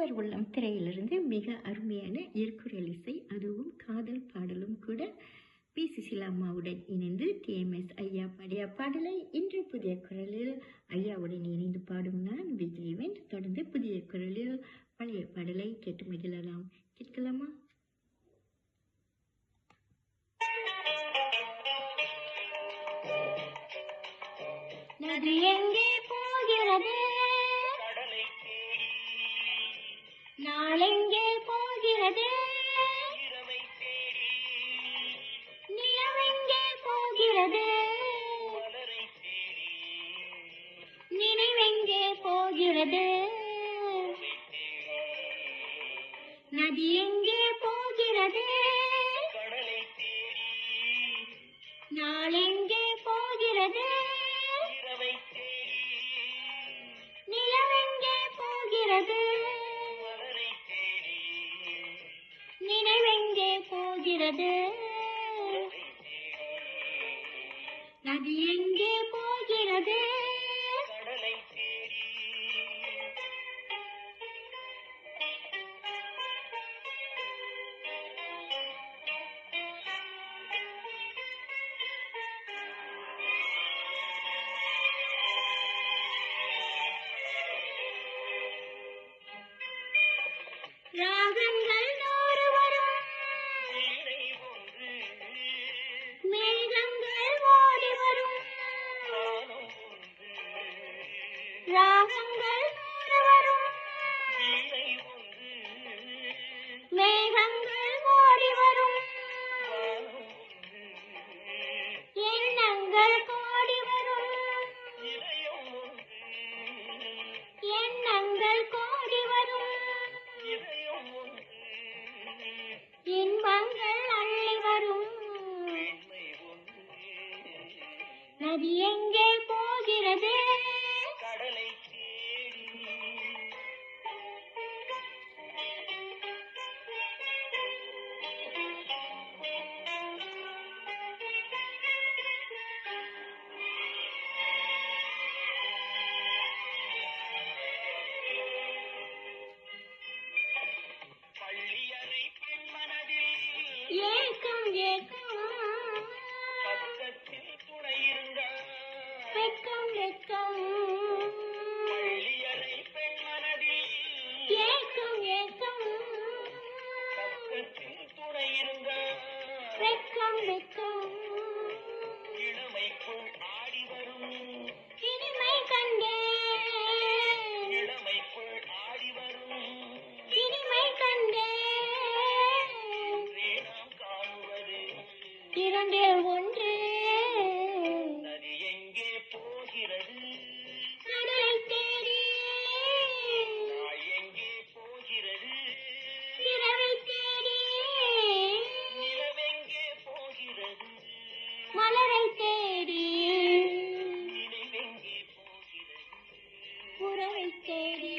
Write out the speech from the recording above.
சிறுவர் உள்ளம் திரையிலிருந்து மிக அருமையான இயற்குரல் இசை, அதுவும் காதல் பாடலும் கூட. பி சுசிலா அம்மாவுடன் இணைந்து டிஎம்எஸ் ஐயா பாடிய பாடலை இன்று புதிய குரலில் ஐயாவுடன் இணைந்து பாடும் நான் விஜயவன். தொடர்ந்து புதிய குரலில் பழைய பாடலை கேட்டு மகிழலாம். கேட்கலாமா? நதி எங்கே போகிறது, நாளெங்கே போகிறது, நிலவெங்கே போகிறது, நினைவெங்கே போகிறது. நதி எங்கே போகிறது, நாளெங்கே போகிறது, நிலவெங்கே போகிறது, நினைவெங்கே போகிறது. நதி எங்கே போகிறது, ராகங்கள் நூறு வரும், மேகங்கள் ஓடி வரும். ராகங்கள் நூறு வரும், மேகங்கள் ஓடி வரும். எண்ணங்கள் கோடி வரும், எண்ணங்கள் கோடி வரும். இன்பங்கள் அள்ளி வரும். நதி எங்கே போகிறது, ஏக்கம் ஏக்கம், வெக்கம் வெக்கம், ஏக்கம் ஏக்கம், வெக்கம் வெக்கம். இனிமை கண்டேன், இனிமை கண்டேன். இரண்டில் ஒன்று, கடலை தேடி, இரவை தேடி, மலரை தேடி, உறவை தேடி.